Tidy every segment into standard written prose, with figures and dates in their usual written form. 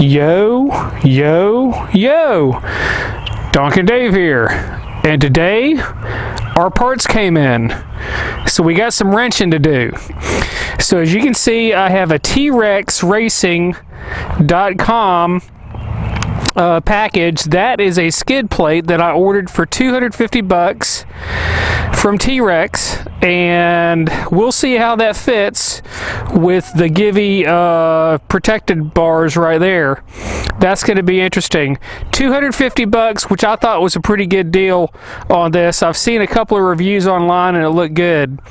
Yo, yo, yo! Donkin Dave here, and today our parts came in, so we got some wrenching to do. So as you can see, I have a TRexRacing.com package. That is a skid plate that I ordered for $250 from T-Rex, and we'll see how that fits with the Givy protected bars right there. That's going to be interesting. $250, which I thought was a pretty good deal on this. I've seen a couple of reviews online and it looked good.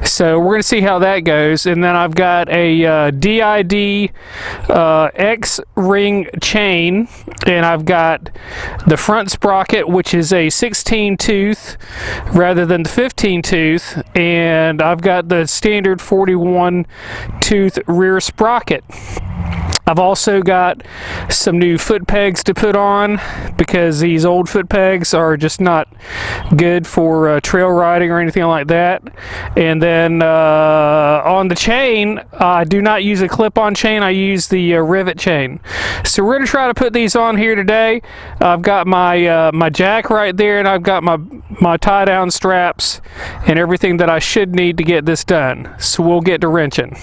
So we're going to see how that goes. And then I've got a DID X-ring chain, and I've got the front sprocket, which is a 16 tooth rather than the 15 tooth, and I've got the standard 41 tooth rear sprocket. I've also got some new foot pegs to put on because these old foot pegs are just not good for trail riding or anything like that. And then on the chain, I do not use a clip-on chain, I use the rivet chain. So we're going to try to put these on here today. I've got my my jack right there, and I've got my tie-down straps and everything that I should need to get this done. So we'll get to wrenching.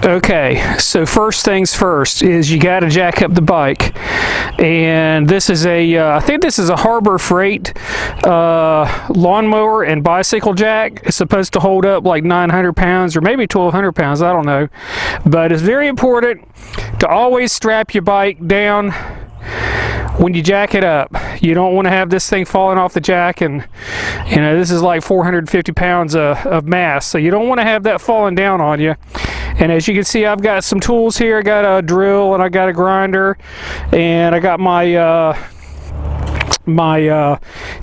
Okay, so first things first is you got to jack up the bike, and this is a I think this is a Harbor Freight lawnmower and bicycle jack. It's supposed to hold up like 900 pounds or maybe 1,200 pounds, I don't know, but it's very important to always strap your bike down when you jack it up. You don't want to have this thing falling off the jack, and you know, this is like 450 pounds of mass, so you don't want to have that falling down on you. And as you can see, I've got some tools here. I got a drill and I got a grinder, and I got my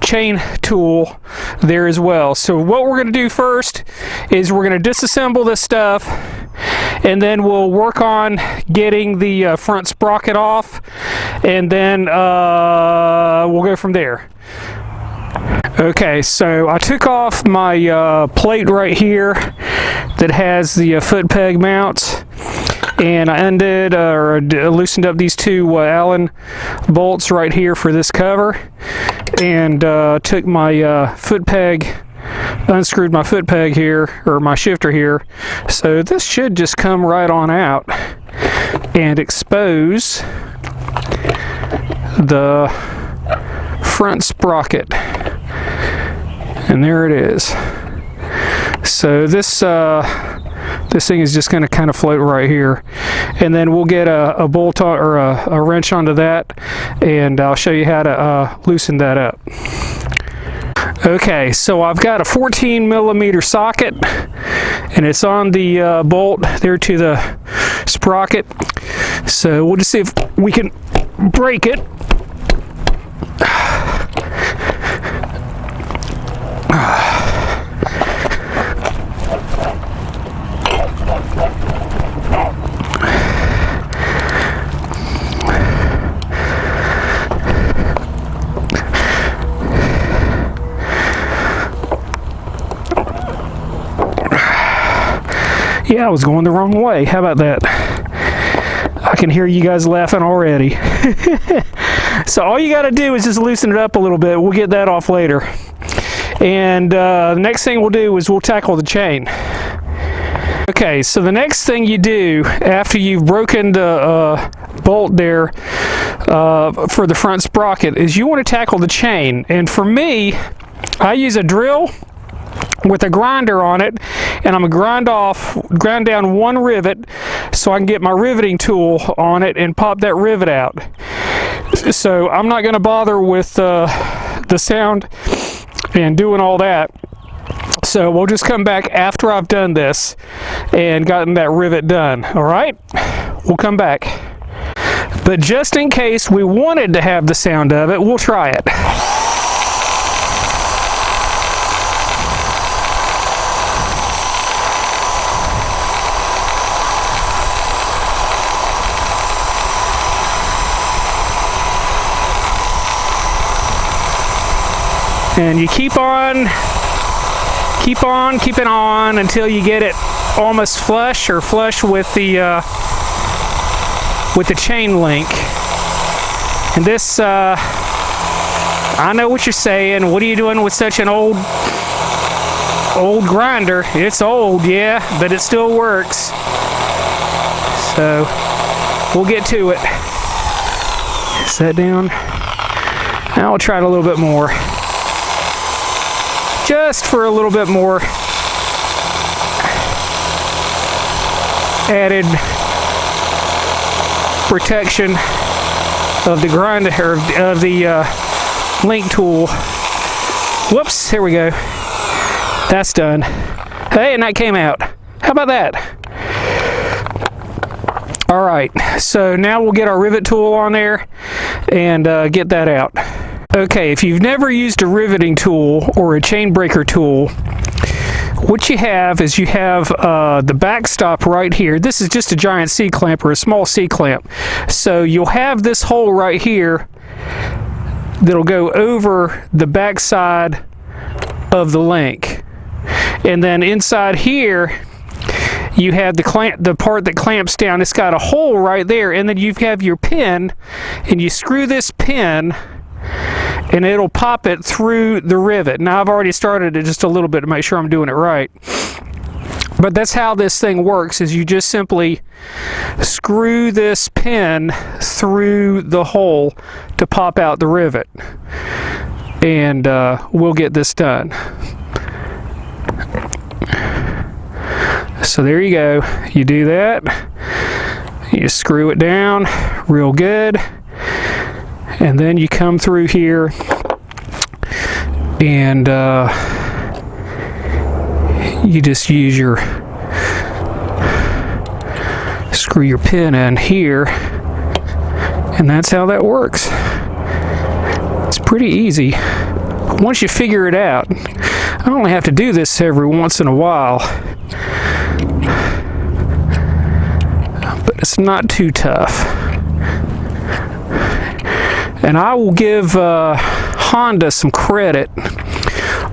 chain tool there as well. So what we're going to do first is we're going to disassemble this stuff, and then we'll work on getting the front sprocket off, and then we'll go from there. Okay, so I took off my plate right here that has the foot peg mounts, and I undid or loosened up these two Allen bolts right here for this cover, and took my foot peg, unscrewed my foot peg here, or my shifter here. So this should just come right on out and expose the front sprocket, and there it is. So this thing is just going to kind of float right here, and then we'll get a bolt on, or a wrench onto that, and I'll show you how to loosen that up. Okay, so I've got a 14 millimeter socket, and it's on the bolt there to the sprocket. So we'll just see if we can break it. Yeah, I was going the wrong way. How about that? I can hear you guys laughing already. So all you got to do is just loosen it up a little bit. We'll get that off later. And the next thing we'll do is we'll tackle the chain. Okay, so the next thing you do after you've broken the bolt there for the front sprocket is you want to tackle the chain. And for me, I use a drill with a grinder on it, and I'm gonna grind down one rivet so I can get my riveting tool on it and pop that rivet out. So I'm not gonna bother with the sound and doing all that. So we'll just come back after I've done this and gotten that rivet done. All right, we'll come back. But just in case we wanted to have the sound of it, we'll try it. And you keep on keeping on until you get it almost flush, or flush with the with the chain link. And this, I know what you're saying. What are you doing with such an old grinder? It's old, yeah, but it still works. So we'll get to it. Set down. Now I'll try it a little bit more. Just for a little bit more added protection of the grinder, or of the link tool. Whoops, here we go. That's done. Hey, and that came out. How about that? All right, so now we'll get our rivet tool on there and get that out. Okay, if you've never used a riveting tool or a chain breaker tool, what you have is you have the backstop right here. This is just a giant C-clamp or a small C-clamp. So you'll have this hole right here that'll go over the backside of the link. And then inside here, you have the part that clamps down. It's got a hole right there, and then you have your pin, and you screw this pin, and it'll pop it through the rivet. Now I've already started it just a little bit to make sure I'm doing it right. But that's how this thing works, is you just simply screw this pin through the hole to pop out the rivet. And we'll get this done. So there you go. You do that. You screw it down real good. And then you come through here and you just use your screw your pin in here, and that's how that works. It's pretty easy. Once you figure it out, I only have to do this every once in a while, but it's not too tough. And I will give Honda some credit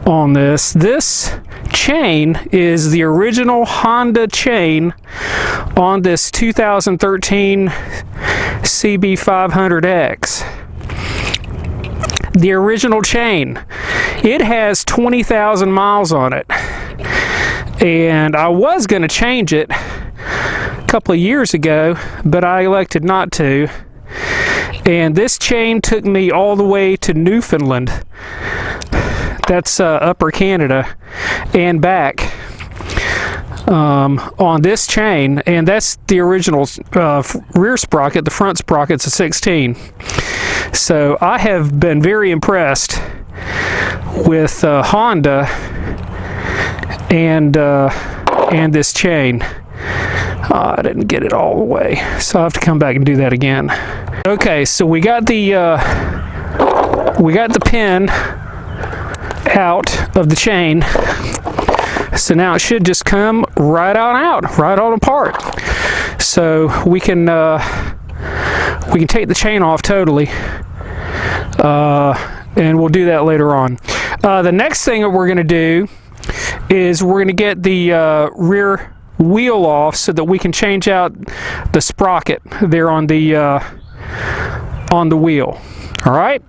on this. This chain is the original Honda chain on this 2013 cb500x. The original chain. It has 20,000 miles on it. And I was going to change it a couple of years ago, but I elected not to. And this chain took me all the way to Newfoundland. That's Upper Canada and back on this chain. And that's the original rear sprocket. The front sprocket's a 16. So I have been very impressed with Honda and this chain. I didn't get it all the way, so I have to come back and do that again. Okay, so we got the pin out of the chain. So now it should just come right on apart. So we can take the chain off totally, and we'll do that later on. The next thing that we're going to do is we're going to get the rear wheel off so that we can change out the sprocket there on the wheel. All right.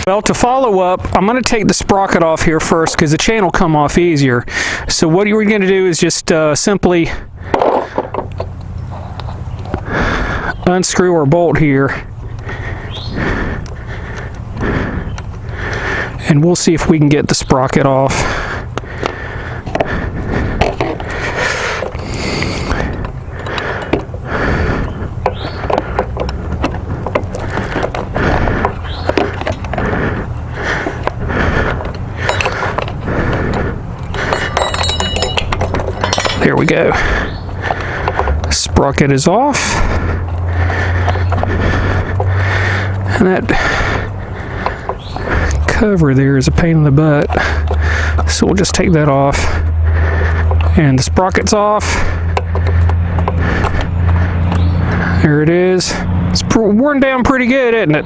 Well, to follow up, I'm going to take the sprocket off here first because the chain will come off easier. So what you're going to do is just simply unscrew our bolt here, and we'll see if we can get the sprocket off. There we go. Sprocket is off. And that cover there is a pain in the butt. So we'll just take that off. And the sprocket's off. There it is. It's worn down pretty good, isn't it?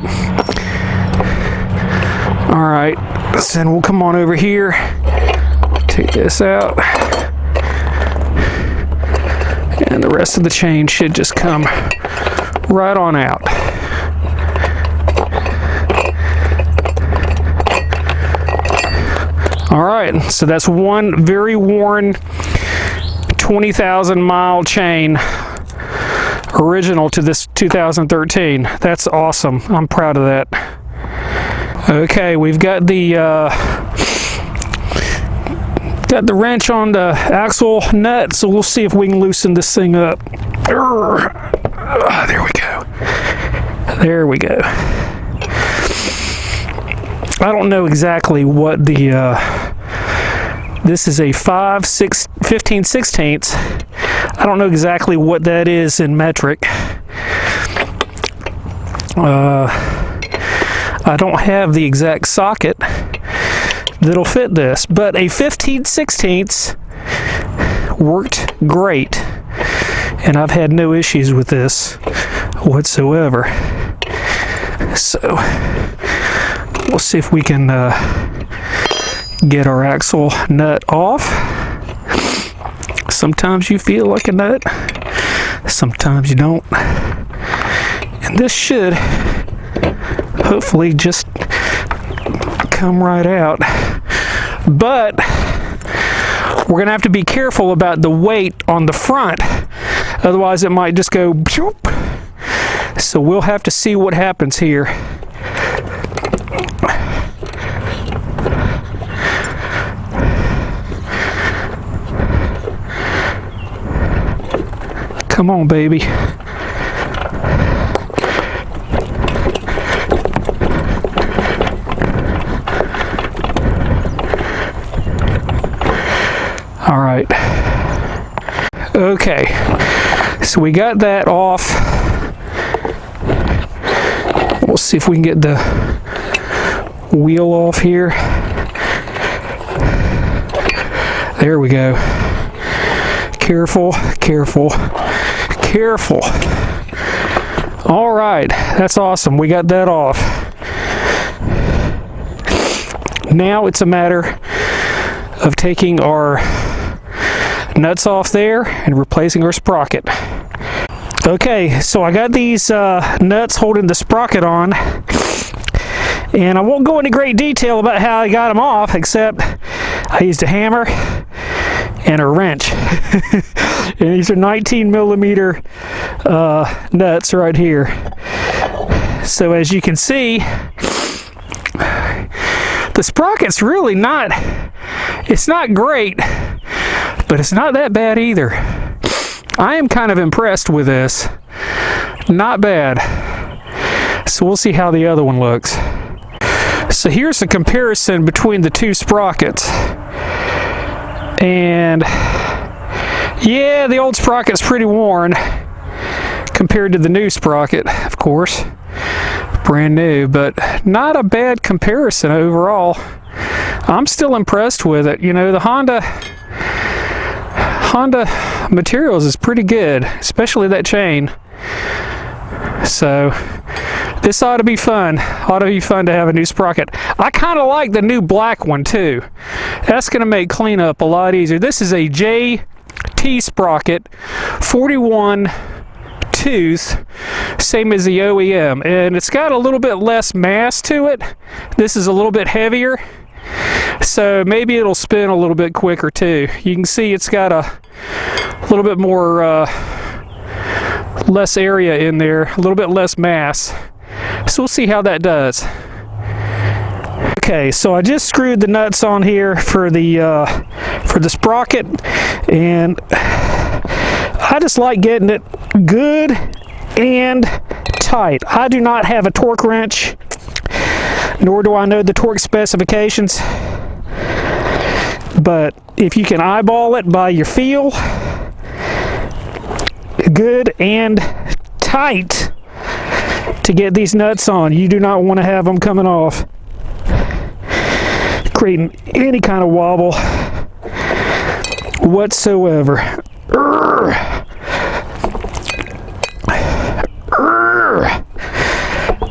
Alright, so then we'll come on over here. Take this out. And the rest of the chain should just come right on out. All right, so that's one very worn 20,000 mile chain, original to this 2013. That's awesome. I'm proud of that. Okay, we've got the wrench on the axle nut, so we'll see if we can loosen this thing up. There we go. There we go. I don't know exactly what the this is a 15/16. I don't know exactly what that is in metric. I don't have the exact socket that'll fit this, but a 15/16 worked great, and I've had no issues with this whatsoever. So we'll see if we can get our axle nut off. Sometimes you feel like a nut, sometimes you don't. And this should hopefully just come right out. But we're gonna have to be careful about the weight on the front, otherwise it might just go boop. So we'll have to see what happens here. Come on, baby. All right. Okay. So we got that off. We'll see if we can get the wheel off here. There we go. Careful, careful, careful. All right, that's awesome. We got that off. Now it's a matter of taking our nuts off there and replacing our sprocket. Okay, so I got these nuts holding the sprocket on, and I won't go into great detail about how I got them off, except I used a hammer and a wrench. And these are 19 millimeter nuts right here. So as you can see, the sprocket's really not, it's not great, but it's not that bad either. I am kind of impressed with this. Not bad. So we'll see how the other one looks. So here's the comparison between the two sprockets. And yeah, the old sprocket's pretty worn compared to the new sprocket, of course. Brand new, but not a bad comparison overall. I'm still impressed with it. You know, the Honda materials is pretty good, especially that chain. So this ought to be fun. Ought to be fun to have a new sprocket. I kind of like the new black one too. That's going to make cleanup a lot easier. This is a JT sprocket, 41 tooth, same as the OEM, and it's got a little bit less mass to it. This is a little bit heavier, so maybe it'll spin a little bit quicker too. You can see it's got a little bit more less area in there, a little bit less mass. So we'll see how that does. Okay, so I just screwed the nuts on here for the sprocket, and I just like getting it good and tight. I do not have a torque wrench, nor do I know the torque specifications, but if you can eyeball it by your feel, good and tight to get these nuts on. You do not want to have them coming off, creating any kind of wobble whatsoever.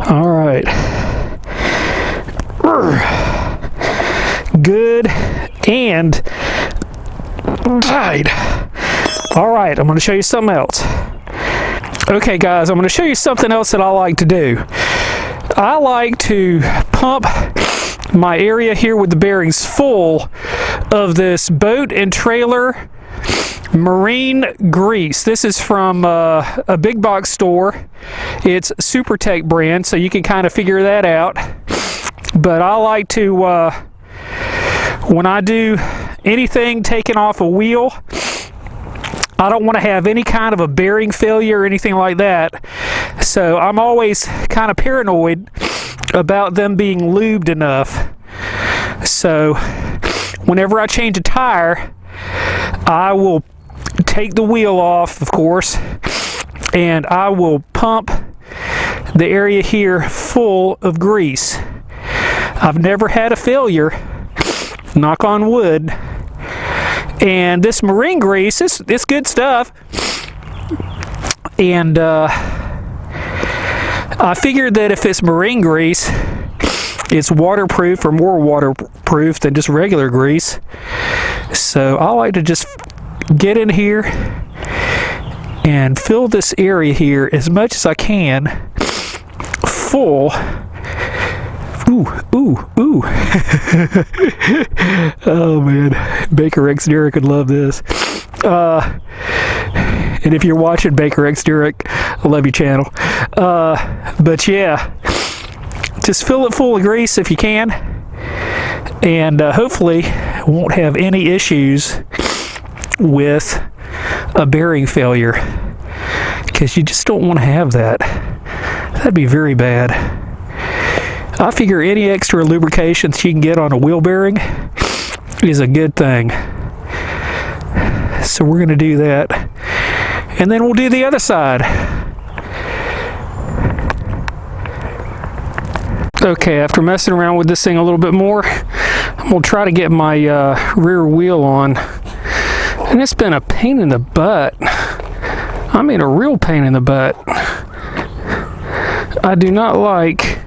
All right. Good and tight. All right, I'm going to show you something else. Okay guys, I'm going to show you something else that I like to do. I like to pump my area here with the bearings full of this boat and trailer marine grease. This is from a big box store. It's SW-Motech brand, so you can kind of figure that out. But I like to, when I do anything taking off a wheel, I don't want to have any kind of a bearing failure or anything like that. So I'm always kind of paranoid about them being lubed enough. So whenever I change a tire, I will take the wheel off, of course, and I will pump the area here full of grease. I've never had a failure, knock on wood. And this marine grease, it's good stuff. And I figured that if it's marine grease, it's waterproof or more waterproof than just regular grease. So I like to just get in here and fill this area here as much as I can full. Ooh, ooh, ooh. Oh man, Baker X Derrick would love this. And if you're watching Baker X Derrick, I love your channel. But yeah, just fill it full of grease if you can, and hopefully won't have any issues with a bearing failure, because you just don't want to have that. That'd be very bad. I figure any extra lubrications you can get on a wheel bearing is a good thing. So we're going to do that. And then we'll do the other side. Okay, after messing around with this thing a little bit more, I'm going to try to get my rear wheel on. And it's been a pain in the butt. I mean a real pain in the butt. I do not like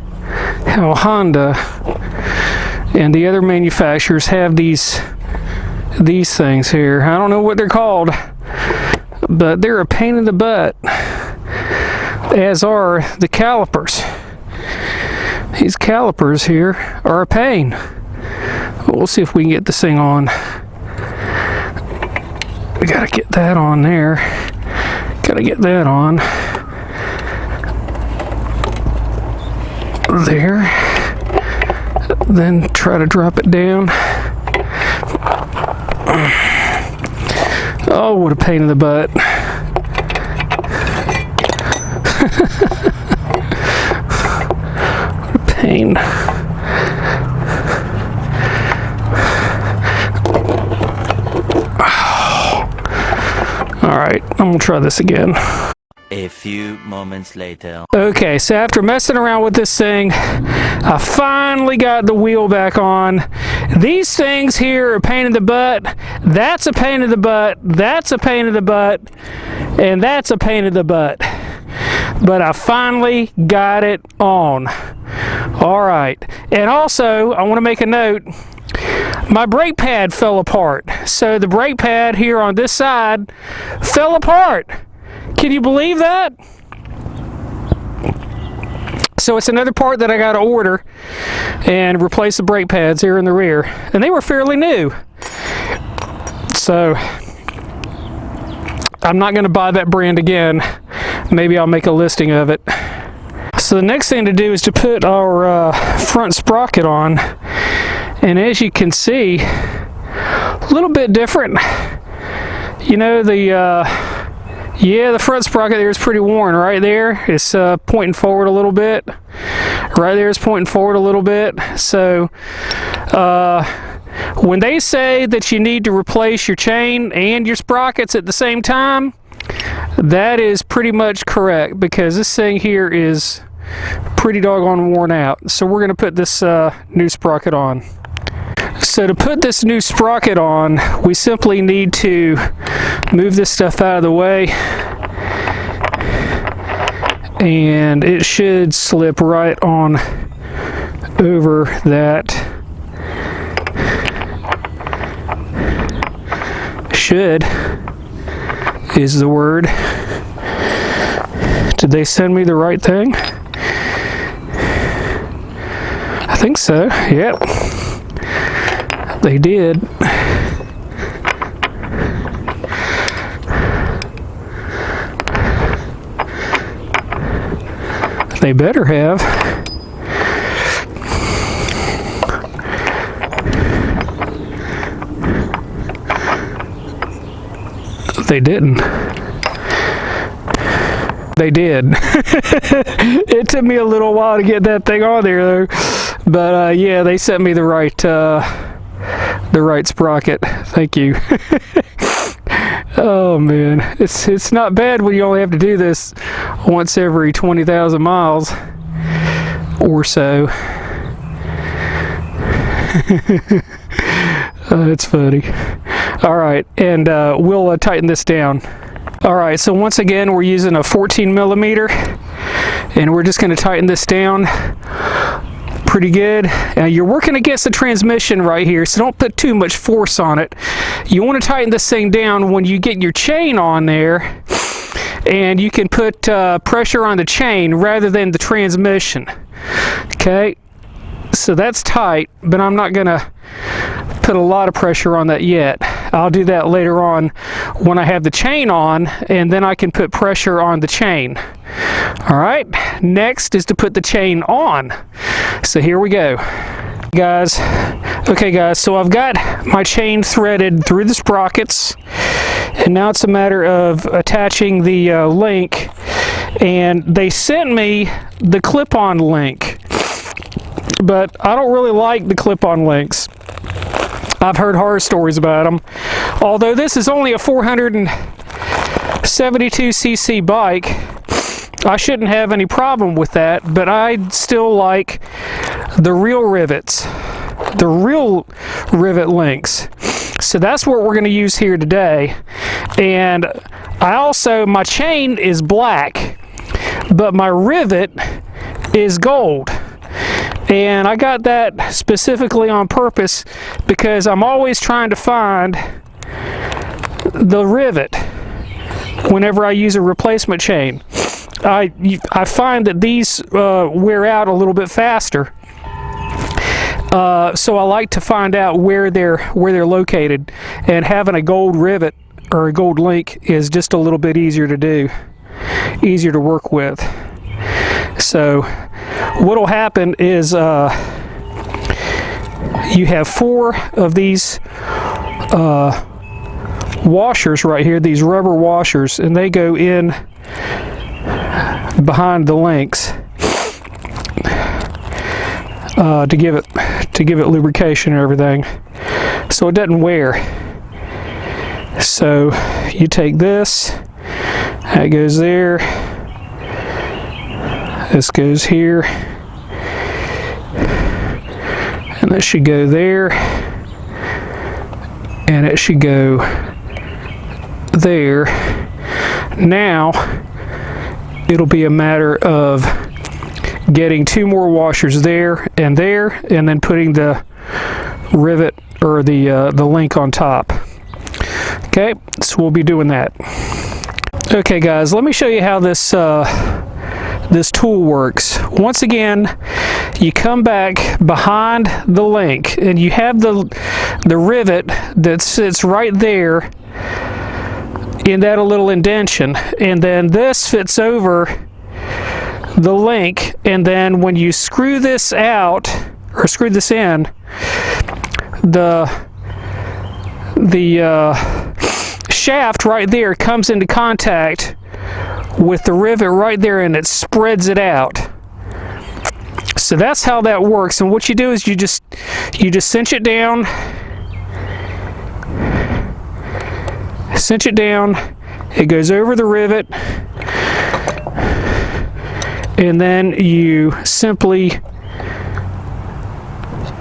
how Honda and the other manufacturers have these things here. I don't know what they're called, but they're a pain in the butt, as are the calipers. These calipers here are a pain. We'll see if we can get this thing on. We gotta get that on there. Gotta get that on. There. Then try to drop it down. Oh, what a pain in the butt. What a pain. Alright, I'm gonna try this again. A few moments later. Okay, so after messing around with this thing, I finally got the wheel back on. These things here are a pain in the butt. That's a pain in the butt. That's a pain in the butt. And that's a pain in the butt. But I finally got it on. All right. And also, I want to make a note. My brake pad fell apart. So the brake pad here on this side fell apart. Can you believe that? So it's another part that I got to order and replace the brake pads here in the rear. And they were fairly new. So I'm not going to buy that brand again. Maybe I'll make a listing of it. So the next thing to do is to put our front sprocket on. And as you can see, a little bit different. You know, the front sprocket there is pretty worn. Right there, it's pointing forward a little bit. Right there is pointing forward a little bit. So when they say that you need to replace your chain and your sprockets at the same time, that is pretty much correct, because this thing here is pretty doggone worn out. So we're going to put this new sprocket on. So to put this new sprocket on, we simply need to move this stuff out of the way, and it should slip right on over that. Should is the word. Did they send me the right thing? I think so. Yep. They did. They better have. They didn't. They did. It took me a little while to get that thing on there, though. But yeah, they sent me the right sprocket. Thank you. Oh man, it's not bad when you only have to do this once every 20,000 miles or so. It's funny. All right, and we'll tighten this down. All right, so once again, we're using a 14 millimeter, and we're just going to tighten this down pretty good. You're working against the transmission right here, so don't put too much force on it. You want to tighten this thing down when you get your chain on there, and you can put pressure on the chain rather than the transmission. Okay, so that's tight, but I'm not going to put a lot of pressure on that yet. I'll do that later on when I have the chain on, and then I can put pressure on the chain. All right, next is to put the chain on. So here we go, guys. Okay guys, so I've got my chain threaded through the sprockets, and now it's a matter of attaching the link, and they sent me the clip-on link, but I don't really like the clip-on links. I've heard horror stories about them. Although this is only a 472cc bike, I shouldn't have any problem with that, but I still like the real rivets, the real rivet links. So that's what we're going to use here today. And my chain is black, but my rivet is gold. And I got that specifically on purpose because I'm always trying to find the rivet whenever I use a replacement chain. I find that these wear out a little bit faster, so I like to find out where they're located, and having a gold rivet or a gold link is just a little bit easier to do, easier to work with. So what'll happen is you have 4 of these washers right here, these rubber washers, and they go in behind the links to give it lubrication and everything, so it doesn't wear. So you take this, that goes there, this goes here, and this should go there, and it should go there. Now it'll be a matter of getting 2 more washers there, and then putting the rivet or the link on top. Okay, so we'll be doing that. Okay guys, let me show you how this this tool works. Once again, you come back behind the link, and you have the rivet that sits right there in that little indentation, and then this fits over the link, and then when you screw this out or screw this in, the shaft right there comes into contact with the rivet right there, and it spreads it out. So that's how that works. And what you do is you just cinch it down, it goes over the rivet, and then you simply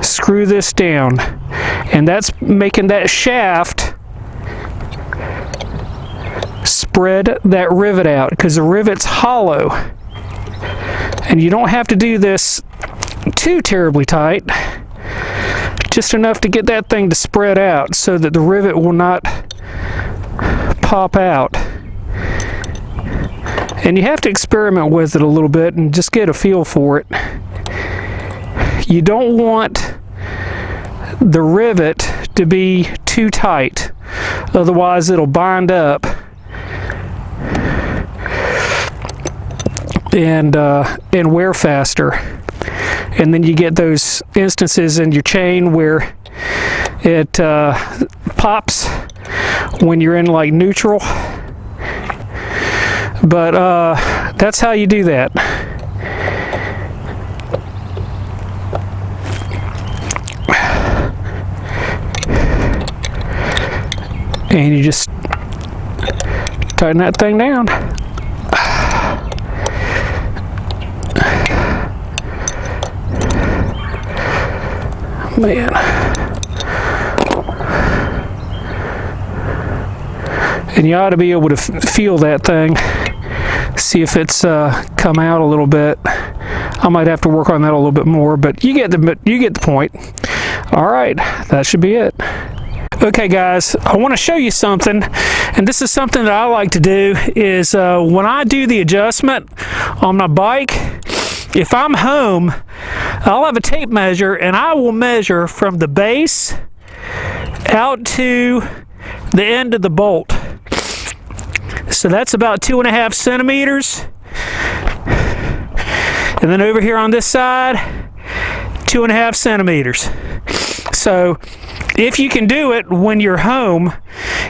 screw this down, and that's making that shaft spread that rivet out, because the rivet's hollow. And you don't have to do this too terribly tight, just enough to get that thing to spread out so that the rivet will not pop out. And you have to experiment with it a little bit and just get a feel for it. You don't want the rivet to be too tight, otherwise it'll bind up and wear faster. And then you get those instances in your chain where it pops when you're in like neutral. But that's how you do that. And you just tighten that thing down. Man. And you ought to be able to feel that thing. See if it's come out a little bit. I might have to work on that a little bit more, but you get the point. All right, that should be it. Okay guys, I want to show you something, and this is something that I like to do, is when I do the adjustment on my bike, if I'm home, I'll have a tape measure and I will measure from the base out to the end of the bolt. So that's about 2.5 centimeters. And then over here on this side, 2.5 centimeters. So if you can do it when you're home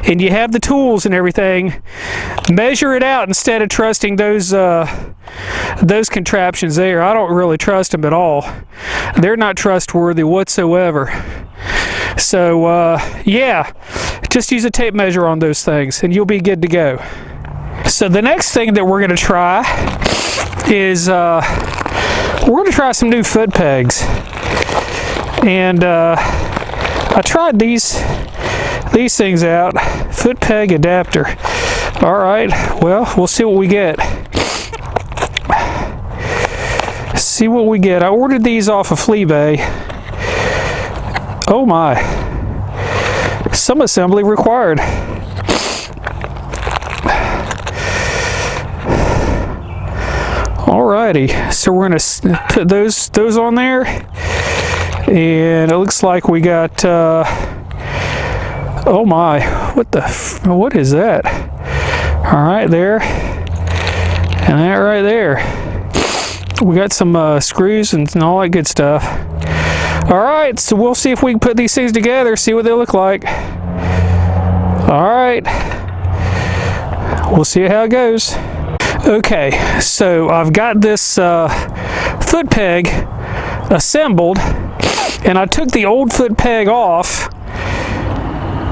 and you have the tools and everything, measure it out instead of trusting those contraptions there. I don't really trust them at all. They're not trustworthy whatsoever. So yeah, just use a tape measure on those things and you'll be good to go. So the next thing that we're going to try is we're going to try some new foot pegs. And I tried these things out. Foot peg adapter. All right, well, we'll see what we get. See what we get. I ordered these off of Fleabay. Oh my. Some assembly required. Alrighty, so we're gonna put those on there, and it looks like we got oh my, what is that? All right, there, and that right there. We got some screws and all that good stuff. All right, so we'll see if we can put these things together, see what they look like. All right, we'll see how it goes. Okay, so I've got this foot peg assembled, and I took the old foot peg off,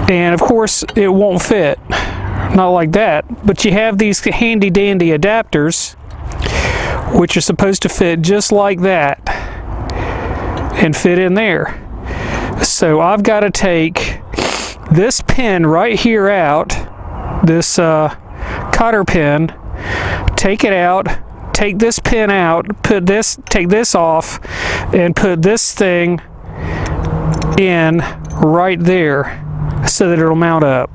and of course it won't fit, not like that, but you have these handy dandy adapters which are supposed to fit just like that and fit in there. So I've got to take this pin right here out, this cotter pin, take it out, take this pin out, take this off, and put this thing in right there so that it'll mount up.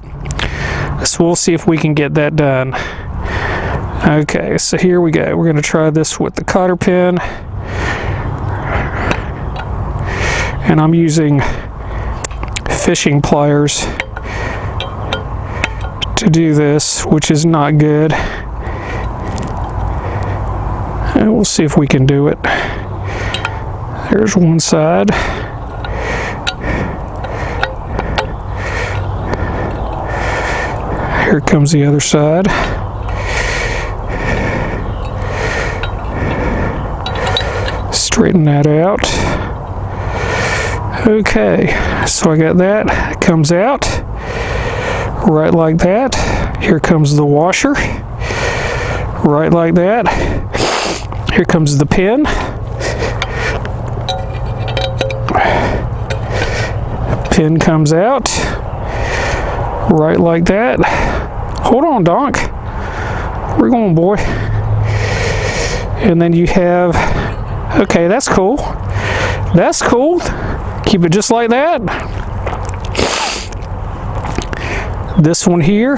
So we'll see if we can get that done. Okay, so here we go. We're going to try this with the cotter pin. And I'm using fishing pliers to do this, which is not good. And we'll see if we can do it. There's one side. Here comes the other side. Straighten that out. Okay, so I got that. It comes out right like that. Here comes the washer, right like that. Here comes the pin. Pin comes out right like that. Hold on, Donk. Where you going, boy? And then you have, okay, that's cool. That's cool. Keep it just like that. This one here.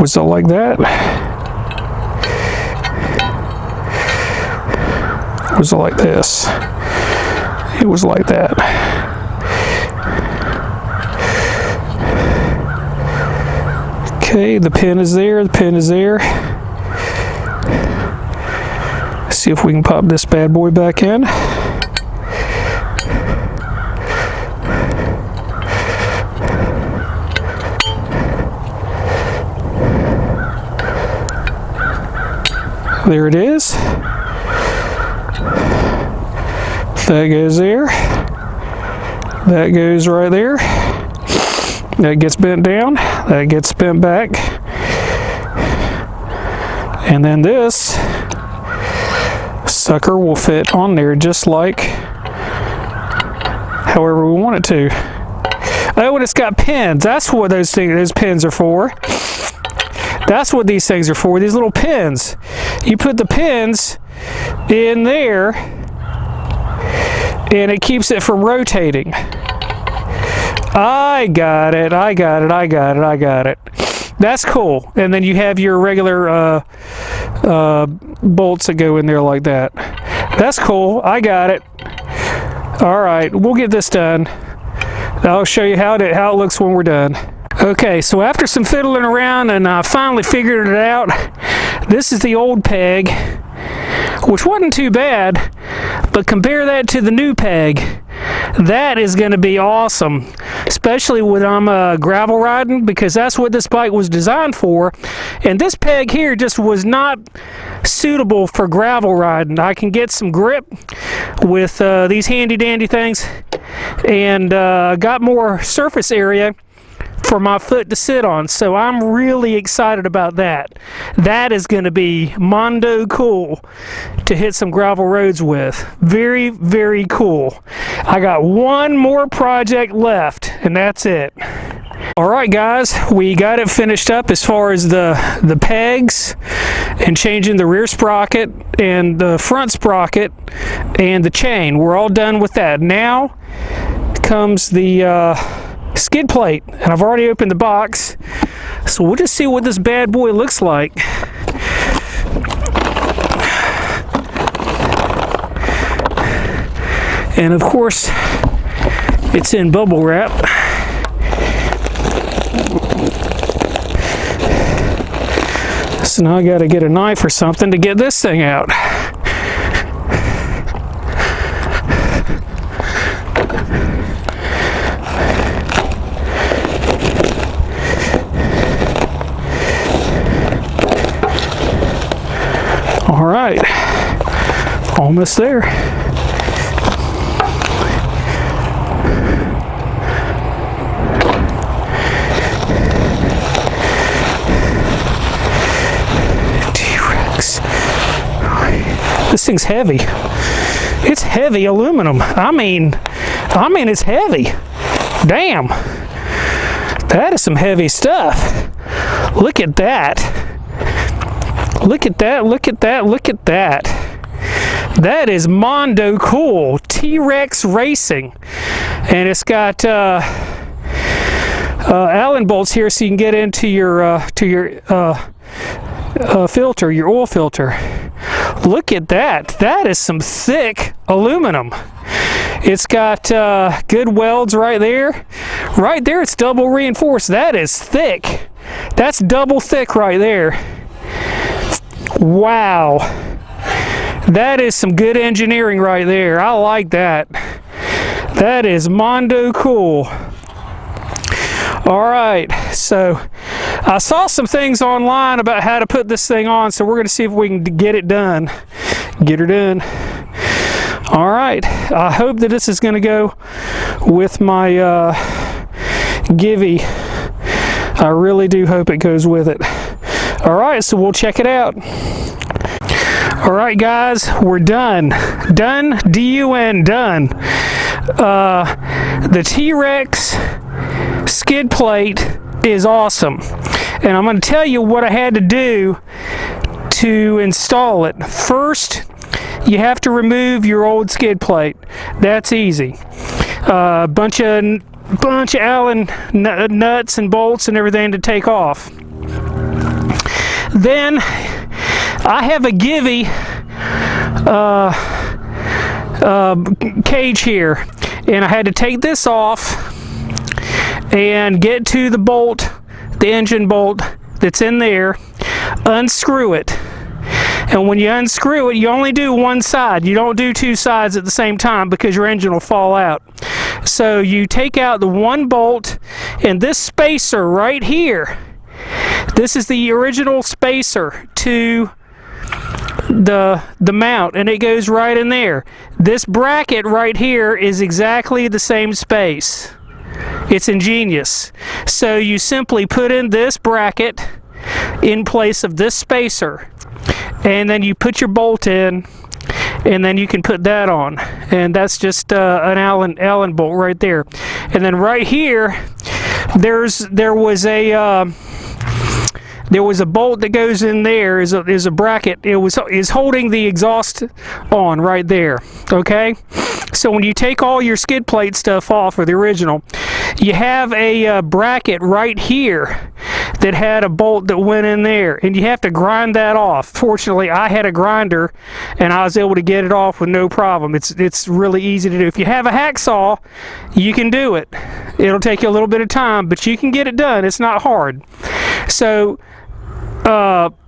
Was it like that? Was it like this? It was like that. Okay, the pin is there, the pin is there. Let's see if we can pop this bad boy back in. There it is. That goes there. That goes right there. That gets bent down. That gets bent back. And then this sucker will fit on there just like however we want it to. Oh, and it's got pins. That's what those pins are for. That's what these things are for, these little pins. You put the pins in there and it keeps it from rotating. I got it. That's cool. And then you have your regular bolts that go in there like that. That's cool. I got it. All right, we'll get this done. I'll show you how it looks when we're done. Okay, so after some fiddling around and I finally figured it out, this is the old peg, which wasn't too bad, but compare that to the new peg. That is going to be awesome, especially when I'm gravel riding, because that's what this bike was designed for. And this peg here just was not suitable for gravel riding. I can get some grip with these handy dandy things, and got more surface area for my foot to sit on, so I'm really excited about that. That is going to be mondo cool to hit some gravel roads with. Very, very cool. I got one more project left, and that's it. Alright guys, we got it finished up as far as the pegs and changing the rear sprocket and the front sprocket and the chain. We're all done with that. Now comes the skid plate, and I've already opened the box, so we'll just see what this bad boy looks like. And of course it's in bubble wrap. So now I got to get a knife or something to get this thing out. All right, almost there. T-Rex. This thing's heavy. It's heavy aluminum. I mean, it's heavy. Damn. That is some heavy stuff. Look at that. Look at that, look at that, look at that. That is mondo cool. T-Rex Racing. And it's got Allen bolts here so you can get into your filter, your oil filter. Look at that. That is some thick aluminum. It's got good welds right there. Right there it's double reinforced. That is thick. That's double thick right there. Wow, that is some good engineering right there. I like that. That is mondo cool. All right, so I saw some things online about how to put this thing on, so we're going to see if we can get it done. Get her done. All right, I hope that this is going to go with my Givy. I really do hope it goes with it. All right, so we'll check it out. All right, guys, we're done. Done, D-U-N, done. The T-Rex skid plate is awesome. And I'm going to tell you what I had to do to install it. First, you have to remove your old skid plate. That's easy. Bunch of Allen nuts and bolts and everything to take off. Then I have a Givy cage here, and I had to take this off and get to the bolt, the engine bolt that's in there, unscrew it. And when you unscrew it, you only do one side. You don't do two sides at the same time because your engine will fall out. So you take out the one bolt, and this spacer right here, this is the original spacer to the mount, and it goes right in there. This bracket right here is exactly the same space. It's ingenious. So you simply put in this bracket in place of this spacer, and then you put your bolt in, and then you can put that on, and that's just an Allen bolt right there. And then right here, there was a bolt that goes in there, is a bracket. Is holding the exhaust on right there. Okay, so when you take all your skid plate stuff off, or the original, you have a bracket right here that had a bolt that went in there, and you have to grind that off. Fortunately, I had a grinder, and I was able to get it off with no problem. It's really easy to do. If you have a hacksaw, you can do it. It'll take you a little bit of time, but you can get it done. It's not hard. So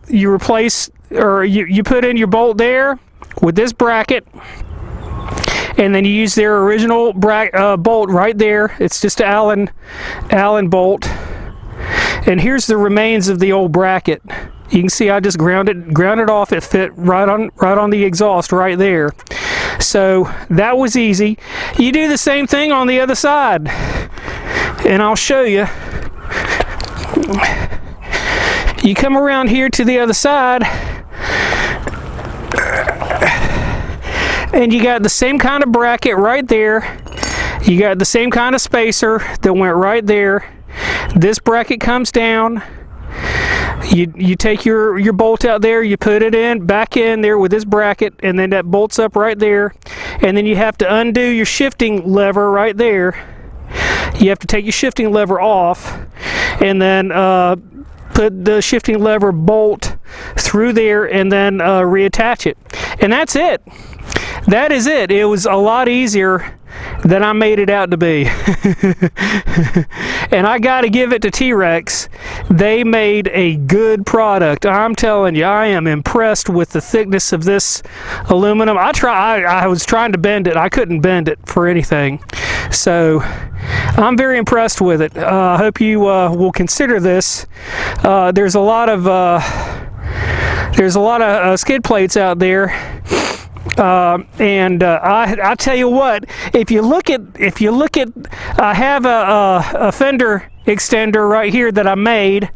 you replace, or you put in your bolt there with this bracket, and then you use their original bolt right there. It's just an Allen bolt. And here's the remains of the old bracket. You can see I just ground it off. It fit right on the exhaust right there. So that was easy. You do the same thing on the other side, and I'll show you. You come around here to the other side, and you got the same kind of bracket right there. You got the same kind of spacer that went right there. This bracket comes down. You take your bolt out there, you put it back in there with this bracket, and then that bolts up right there. And then you have to undo your shifting lever right there. You have to take your shifting lever off, and then put the shifting lever bolt through there, and then reattach it. And that's it. That is it. It was a lot easier than I made it out to be. And I got to give it to T-Rex. They made a good product. I'm telling you, I am impressed with the thickness of this aluminum. I was trying to bend it. I couldn't bend it for anything. So I'm very impressed with it. I hope you will consider this. There's a lot of skid plates out there. I tell you what, if you look at, I have a fender extender right here that I made,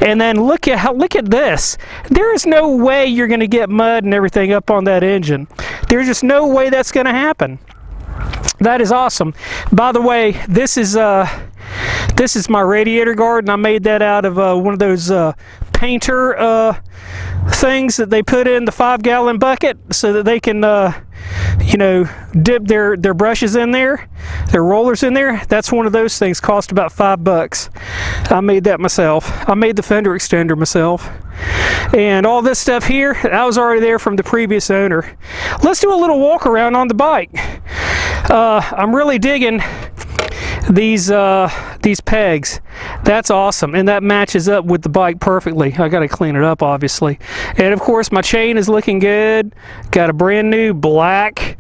and then look at this. There is no way you're going to get mud and everything up on that engine. There's just no way that's going to happen. That is awesome. By the way, this is my radiator guard, and I made that out of one of those painter things that they put in the 5-gallon bucket so that they can dip their brushes in there, their rollers in there. That's one of those things. Cost about $5. I made that myself. I made the fender extender myself. And all this stuff here, that was already there from the previous owner. Let's do a little walk around on the bike. I'm really digging these pegs. That's awesome, and that matches up with the bike perfectly. I got to clean it up, obviously. And of course, my chain is looking good. Got a brand new black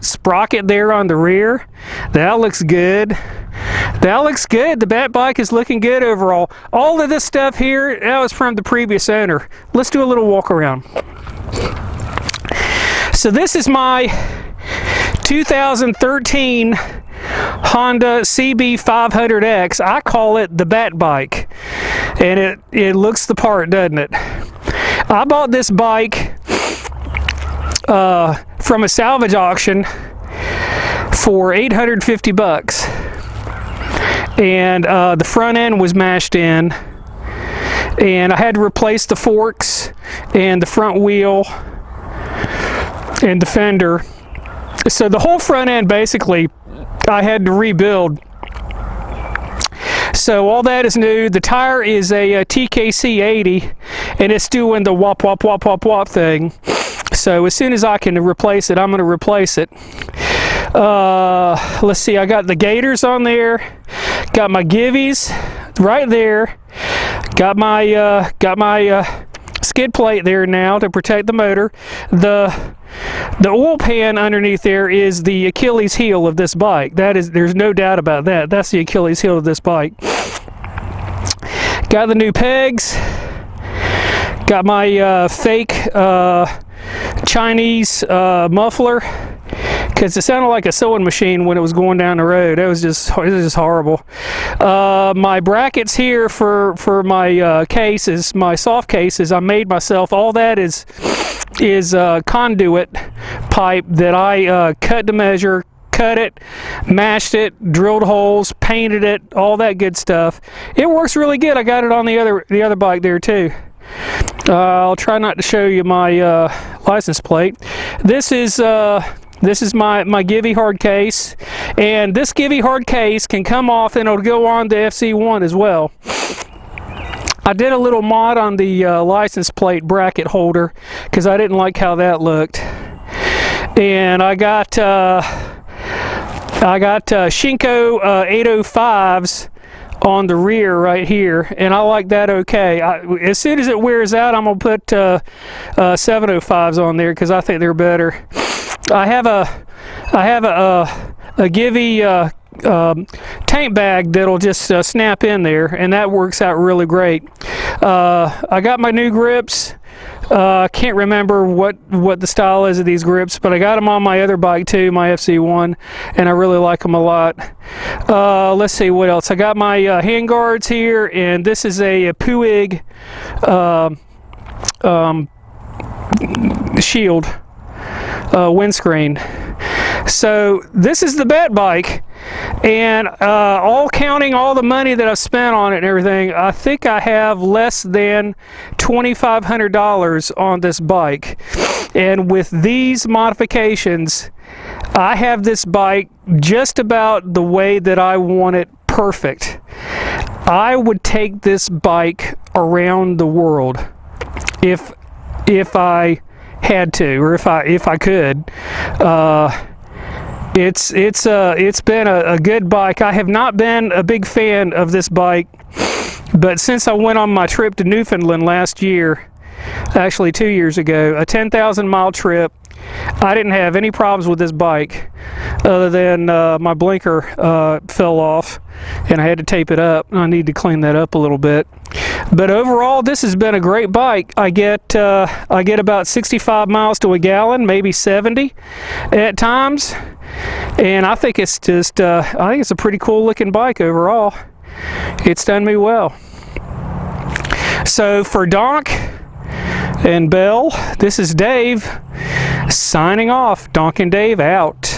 sprocket there on the rear. That looks good. That looks good. The Batbike is looking good overall. All of this stuff here, that was from the previous owner. Let's do a little walk around. So this is my 2013 Honda cb500x. I call it the Batbike, and it looks the part, doesn't it? I bought this bike from a salvage auction for $850, and the front end was mashed in, and I had to replace the forks and the front wheel and the fender. So the whole front end, basically, I had to rebuild. So all that is new. The tire is a TKC 80, and it's doing the wop wop wop wop wop thing. So as soon as I can replace it, I'm going to replace it. Let's see, I got the gators on there, got my givvies right there, got my skid plate there now to protect the motor. The oil pan underneath there is the Achilles heel of this bike. There's no doubt about that. That's the Achilles heel of this bike. Got the new pegs. Got my fake Chinese muffler, because it sounded like a sewing machine when it was going down the road. It was just horrible. My brackets here for my cases, my soft cases, I made myself. All that is conduit pipe that I cut to measure, cut it, mashed it, drilled holes, painted it, all that good stuff. It works really good. I got it on the other bike there too. I'll try not to show you my license plate. This is my Givy hard case, and this Givy hard case can come off and it'll go on the FC1 as well. I did a little mod on the license plate bracket holder because I didn't like how that looked, and I got Shinko 805s on the rear right here, and I like that. Okay, as soon as it wears out, I'm gonna put 705s on there because I think they're better. I have a Givy tank bag that'll just snap in there, and that works out really great. I got my new grips. I can't remember what the style is of these grips, but I got them on my other bike too, my FC1, and I really like them a lot. Let's see what else. I got my hand guards here, and this is a Puig shield windscreen. So this is the Batbike, and all counting all the money that I've spent on it and everything, I think I have less than $2,500 on this bike. And with these modifications, I have this bike just about the way that I want it, perfect. I would take this bike around the world if I had to, or if I could. It's been a good bike. I have not been a big fan of this bike, but since I went on my trip to Newfoundland last year, actually 2 years ago, a 10,000 mile trip, I didn't have any problems with this bike other than my blinker fell off and I had to tape it up. I need to clean that up a little bit. But overall, this has been a great bike. I get about 65 miles to a gallon, maybe 70 at times, and I think it's just I think it's a pretty cool looking bike overall. It's done me well. So for Donk and Bell, this is Dave signing off. Donk and Dave out.